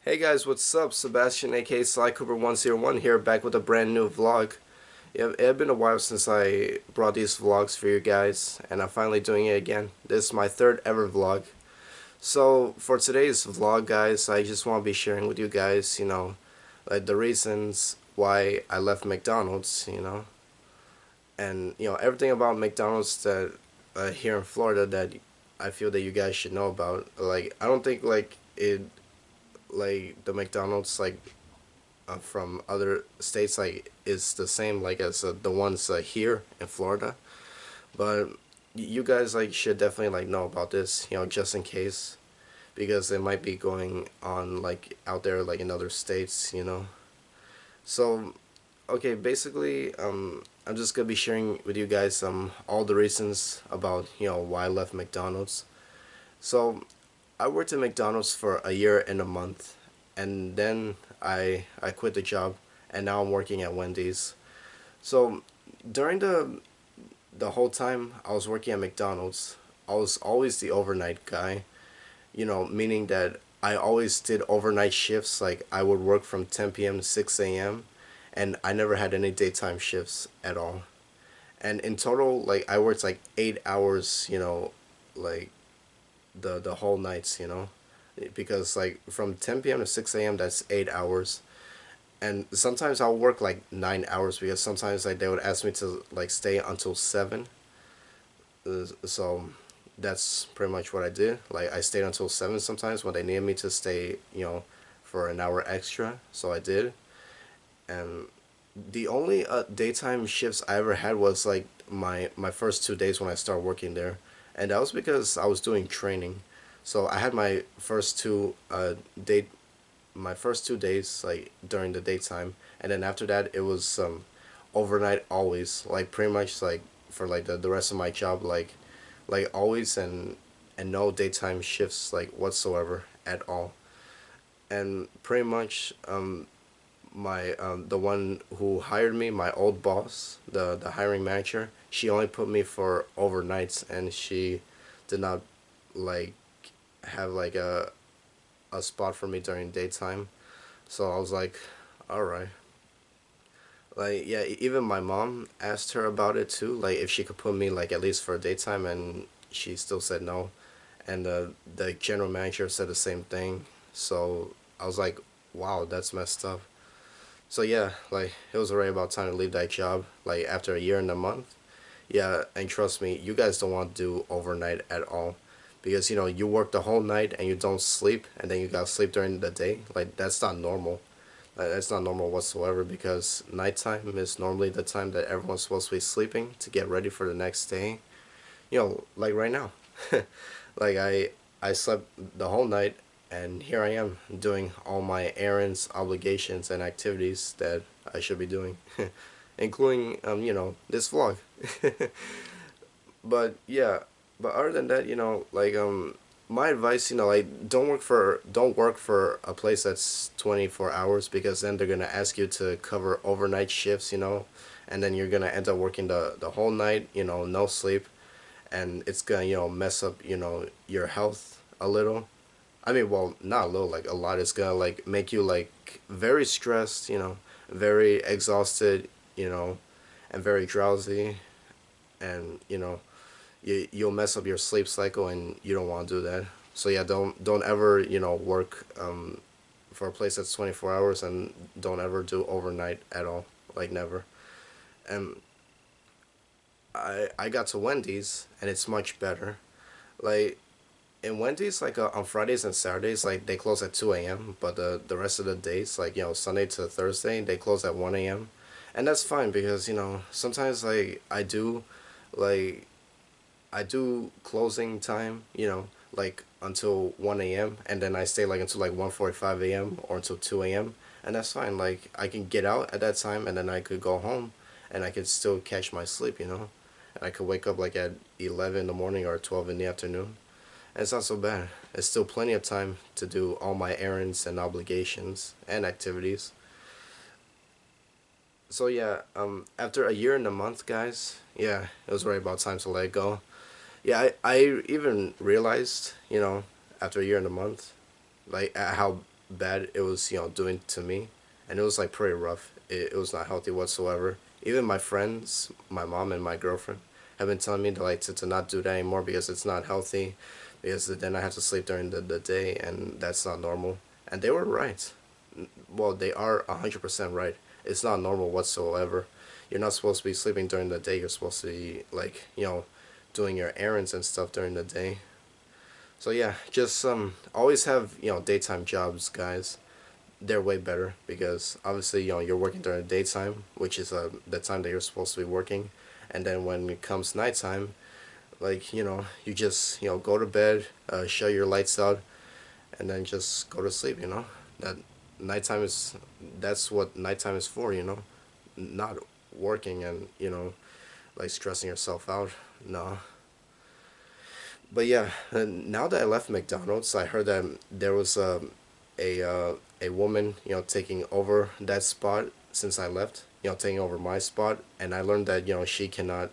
Hey guys, what's up? Sebastian aka Sly Cooper 101 here, back with a brand new vlog. It had been a while since I brought these vlogs for you guys, and I'm finally doing it again. This is my third ever vlog. So, for today's vlog, guys, I just want to be sharing with you guys, like the reasons why I left McDonald's, and, everything about McDonald's that here in Florida that I feel that you guys should know about. Like, I don't think, the McDonald's, from other states like is the same like as the ones here in Florida, but you guys like should definitely like know about this, just in case, because it might be going on like out there like in other states. So okay, basically, I'm just gonna be sharing with you guys all the reasons about why I left McDonald's. So I worked at McDonald's for a year and a month, and then I quit the job, and now I'm working at Wendy's. So during the whole time I was working at McDonald's, I was always the overnight guy. Meaning that I always did overnight shifts. Like I would work from 10 p.m. to 6 a.m., and I never had any daytime shifts at all. And in total, like I worked like 8 hours, like the whole nights. Because like from 10 p.m. to 6 a.m. that's 8 hours, and sometimes I'll work like 9 hours because sometimes like they would ask me to like stay until 7. So that's pretty much what I did. Like I stayed until 7 sometimes when they needed me to stay, for an hour extra. So I did, and the only daytime shifts I ever had was like my first 2 days when I started working there, and that was because I was doing training. So I had day my first 2 days like during the daytime, and then after that it was overnight always, like pretty much like for like the rest of my job, like always, and no daytime shifts like whatsoever at all. And pretty much my the one who hired me, my old boss, the hiring manager, she only put me for overnights, and she did not like have like a spot for me during daytime. So I was like, all right. Like yeah, even my mom asked her about it too, like if she could put me like at least for daytime, and she still said no. And the general manager said the same thing. So I was like, wow, that's messed up. So yeah, like it was already about time to leave that job. Like after a year and a month. Yeah, and trust me, you guys don't want to do overnight at all, because you work the whole night and you don't sleep, and then you gotta sleep during the day. Like that's not normal. That's not normal whatsoever, because nighttime is normally the time that everyone's supposed to be sleeping to get ready for the next day. Like right now. Like I slept the whole night, and here I am doing all my errands, obligations, and activities that I should be doing, including this vlog. But yeah, but other than that, my advice, like don't work for a place that's 24 hours, because then they're gonna ask you to cover overnight shifts, and then you're gonna end up working the whole night, no sleep, and it's gonna mess up your health a little. I mean, well, not a little, like a lot. It's gonna like make you like very stressed, very exhausted, you know and very drowsy, and you'll mess up your sleep cycle, and you don't want to do that. So yeah, don't ever work for a place that's 24 hours, and don't ever do overnight at all, like never. And I got to Wendy's, and it's much better. Like in Wendy's, like on Fridays and Saturdays, like they close at 2 a.m., but the rest of the days, like Sunday to Thursday, they close at 1 a.m., and that's fine, because sometimes like like I do closing time, like until 1 a.m., and then I stay like until like 1:45 a.m. or until 2 a.m., and that's fine. Like I can get out at that time, and then I could go home, and I could still catch my sleep. And I could wake up like at 11 in the morning or 12 in the afternoon. And it's not so bad. It's still plenty of time to do all my errands and obligations and activities. So yeah, after a year and a month, guys, yeah, it was right about time to let go. Yeah, I even realized, after a year and a month, like how bad it was, doing to me, and it was like pretty rough. It was not healthy whatsoever. Even my friends, my mom and my girlfriend, have been telling me to like to not do that anymore because it's not healthy, because then I have to sleep during the day, and that's not normal. And they were right. Well, they are 100% right. It's not normal whatsoever. You're not supposed to be sleeping during the day. You're supposed to be like, doing your errands and stuff during the day. So yeah, just always have, daytime jobs, guys. They're way better because obviously, you're working during the daytime, which is the time that you're supposed to be working, and then when it comes nighttime, like, you just, go to bed, shut your lights out, and then just go to sleep. That nighttime is that's what nighttime is for. Not working and, like stressing yourself out. No. But yeah, now that I left McDonald's, I heard that there was a woman, taking over that spot since I left, taking over my spot, and I learned that, she cannot,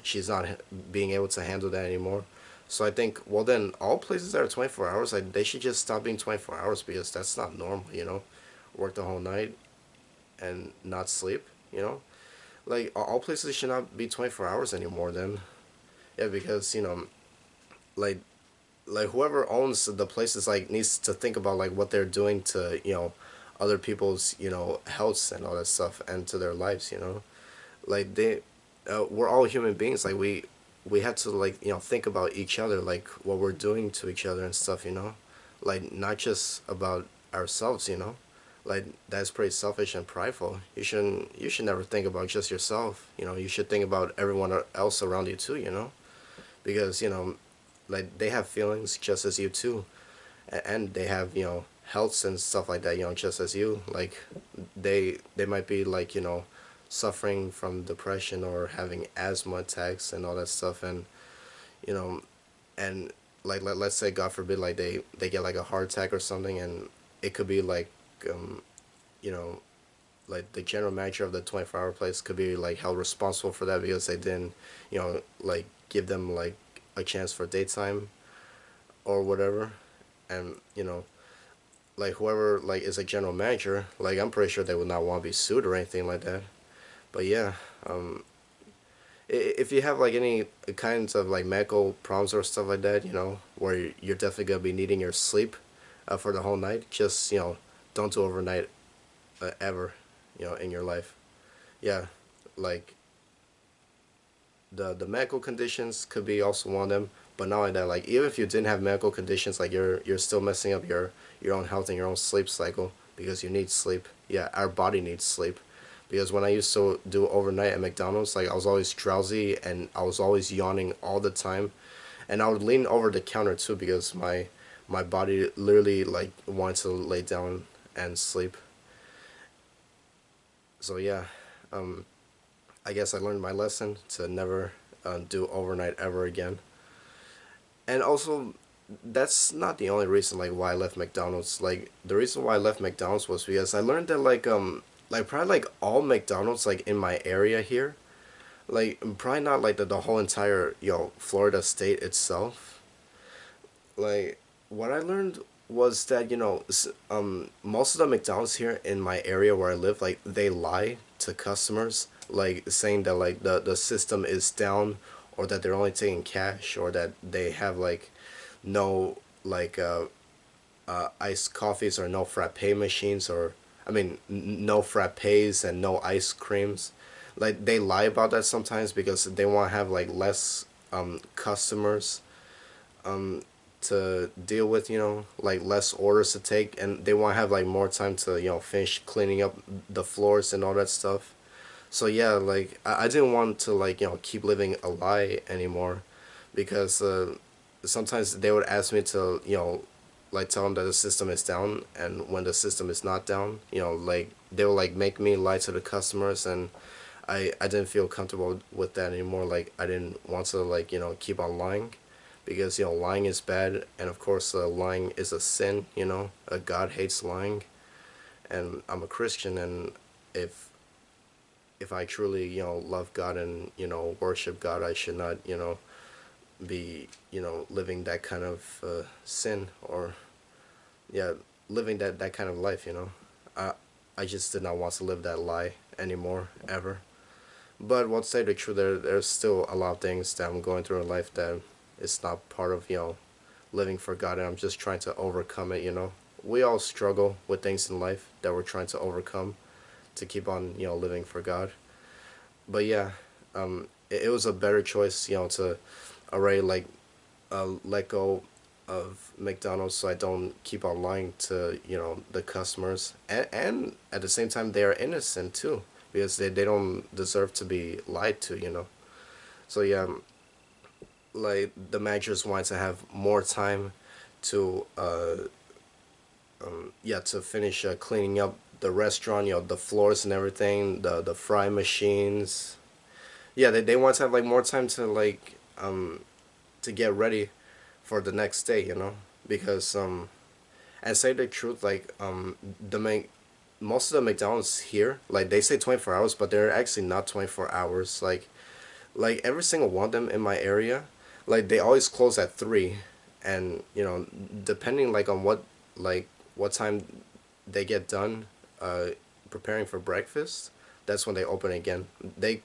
she's not being able to handle that anymore. So I think, well, then all places that are 24 hours, they should just stop being 24 hours because that's not normal. Work the whole night and not sleep. Like all places should not be 24 hours anymore. Then, yeah, because like whoever owns the places like needs to think about like what they're doing to, other people's, healths and all that stuff and to their lives. Like we're all human beings. Like we have to like, think about each other, like what we're doing to each other and stuff. Like not just about ourselves. Like that's pretty selfish and prideful. You should never think about just yourself. You should think about everyone else around you too. Because like they have feelings just as you too, and they have, healths and stuff like that, just as you. Like they might be like, suffering from depression or having asthma attacks and all that stuff, and you know and like let's say god forbid, like they get like a heart attack or something, and it could be like, um you know like the general manager of the 24-hour place could be like held responsible for that because they didn't, like give them like a chance for daytime or whatever. And like whoever like is a general manager, like I'm pretty sure they would not want to be sued or anything like that. But yeah, um if you have like any kinds of like medical problems or stuff like that, where you're definitely gonna be needing your sleep, for the whole night, just, don't do overnight, ever, in your life. Yeah, like the medical conditions could be also one of them. But not only that, like even if you didn't have medical conditions, like you're still messing up your own health and your own sleep cycle because you need sleep. Yeah, our body needs sleep. Because when I used to do overnight at McDonald's, like I was always drowsy and I was always yawning all the time, and I would lean over the counter too because my body literally like wanted to lay down and sleep. So yeah, um, I guess I learned my lesson to never, do overnight ever again. And also, that's not the only reason like why I left McDonald's. Like the reason why I left McDonald's was because I learned that like probably like all McDonald's like in my area here, like probably not like the whole entire, Florida state itself. Like what I learned was that, most of the McDonald's here in my area where I live, like they lie to customers, like saying that like the system is down, or that they're only taking cash, or that they have like no like iced coffees or no frappe machines, or I mean no frappes and no ice creams. Like they lie about that sometimes because they want to have like less customers to deal with, like less orders to take, and they want to have like more time to, finish cleaning up the floors and all that stuff. So yeah, like I didn't want to like, keep living a lie anymore, because sometimes they would ask me to, like tell them that the system is down, and when the system is not down, like they will like make me lie to the customers, and I didn't feel comfortable with that anymore. Like I didn't want to like, keep on lying, because lying is bad, and of course lying is a sin. God hates lying, and I'm a Christian, and if if I truly, love God and, worship God, I should not, be, living that kind of sin, or yeah. living that kind of life, you know. I I just did not want to live that lie anymore ever. But what say the truth, there's still a lot of things that I'm going through in life that it's not part of, living for God, and I'm just trying to overcome it, you know. We all struggle with things in life that we're trying to overcome to keep on, living for God. But yeah, it was a better choice, to already like let go of McDonald's so I don't keep on lying to, the customers. And at the same time, they are innocent too because they don't deserve to be lied to, you know. So yeah, like the managers want to have more time to yeah, to finish cleaning up the restaurant, the floors and everything, the fry machines. Yeah, they want to have like more time to to get ready for the next day, you know, because and say the truth, like the most of the McDonald's here, like they say 24 hours, but they're actually not 24 hours. Like every single one of them in my area, like they always close at 3, and depending like on like what time they get done, uh, preparing for breakfast, that's when they open again. They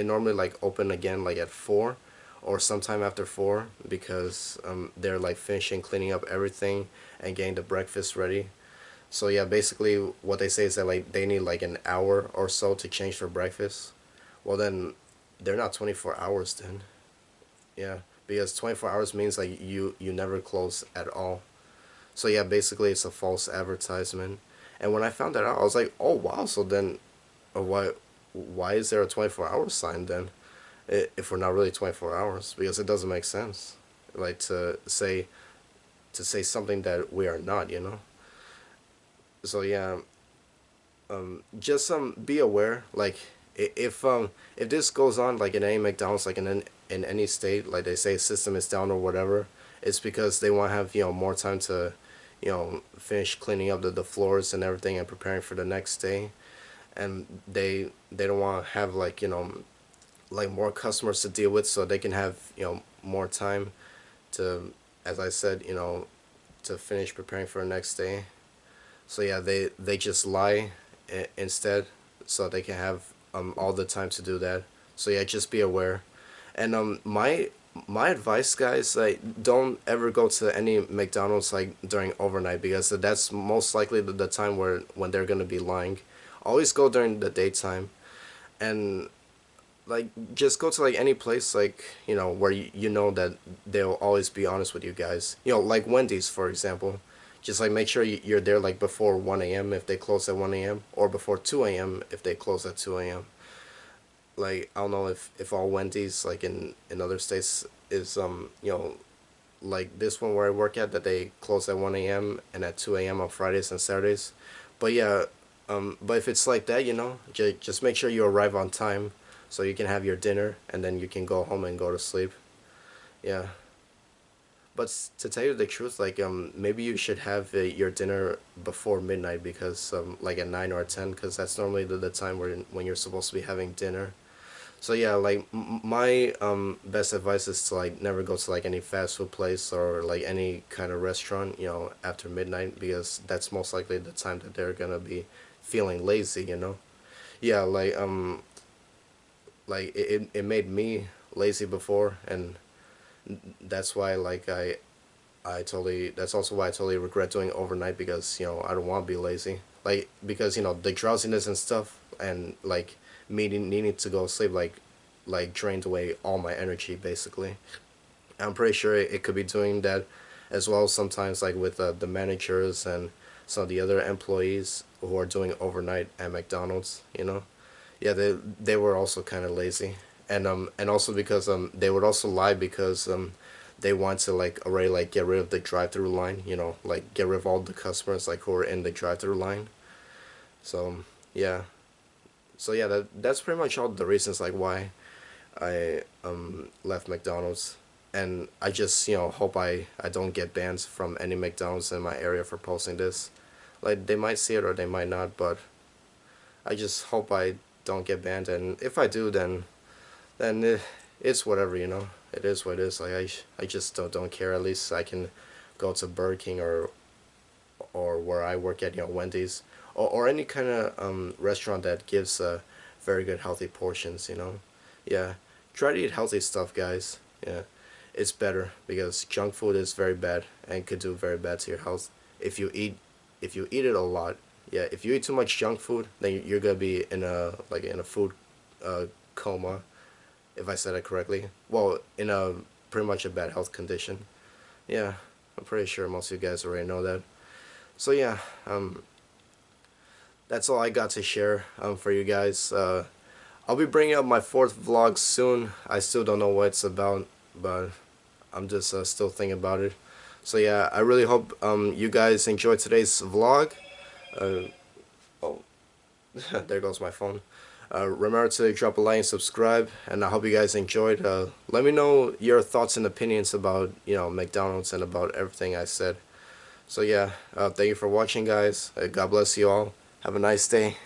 normally like open again like at 4, or sometime after 4 because they're like finishing cleaning up everything and getting the breakfast ready. So yeah, basically what they say is that like they need like an hour or so to change for breakfast. Well then, they're not 24 hours then. Yeah, because 24 hours means like you never close at all. So yeah, basically it's a false advertisement. And when I found that out, I was like, oh wow. So then, why is there a 24 hour sign then? If we're not really 24 hours, because it doesn't make sense, like to say something that we are not, you know. So yeah, just be aware, like if this goes on like in any McDonald's, like in any state, like they say system is down or whatever, it's because they want to have more time to finish cleaning up the floors and everything and preparing for the next day, and they don't want to have like like more customers to deal with, so they can have more time to, as I said, to finish preparing for the next day. So yeah, they just lie instead, so they can have all the time to do that. So yeah, just be aware. And my advice, guys, like don't ever go to any McDonald's like during overnight, because that's most likely the time where when they're gonna be lying. Always go during the daytime, and like just go to like any place, like where you know that they'll always be honest with you guys, like Wendy's for example. Just like make sure you're there like before 1 a.m. if they close at 1 a.m., or before 2 a.m. if they close at 2 a.m. Like I don't know if all Wendy's like in other states is like this one where I work at, that they close at 1 a.m. and at 2 a.m. on Fridays and Saturdays. But yeah, but if it's like that, just make sure you arrive on time so you can have your dinner and then you can go home and go to sleep. Yeah. But to tell you the truth, like maybe you should have your dinner before midnight, because like at 9 or 10, because that's normally the time when you're supposed to be having dinner. So yeah, like my best advice is to like never go to like any fast food place or like any kind of restaurant, after midnight, because that's most likely the time that they're gonna be feeling lazy, you know. Yeah, like it made me lazy before, and that's why like I totally, that's also why I totally regret doing overnight, because I don't want to be lazy, like because the drowsiness and stuff, and like me needing to go sleep like drained away all my energy basically. I'm pretty sure it could be doing that as well sometimes, like with the managers and some of the other employees who are doing overnight at McDonald's, you know. Yeah, they were also kind of lazy, and also because they would also lie, because they want to like already like get rid of the drive-through line, like get rid of all the customers like who are in the drive-through line. So yeah, so yeah, that's pretty much all the reasons like why I left McDonald's. And I just hope I don't get banned from any McDonald's in my area for posting this. Like they might see it or they might not, but I just hope I don't get banned. And if I do, then it's whatever, you know. It is what it is. Like I just don't care. At least I can go to Burger King or where I work at, Wendy's, or any kind of restaurant that gives very good healthy portions. Yeah, try to eat healthy stuff, guys. Yeah, it's better because junk food is very bad and could do very bad to your health if you eat it a lot. Yeah, if you eat too much junk food, then you're gonna be in a food uh, coma, if I said it correctly. Well, in a pretty much a bad health condition. Yeah, I'm pretty sure most of you guys already know that. So yeah, that's all I got to share for you guys. I'll be bringing up my fourth vlog soon. I still don't know what it's about, but I'm just still thinking about it. So yeah, I really hope you guys enjoyed today's vlog. Uh, oh, there goes my phone. Remember to drop a like and subscribe, and I hope you guys enjoyed. Let me know your thoughts and opinions about McDonald's and about everything I said. So yeah, thank you for watching, guys. God bless you all. Have a nice day.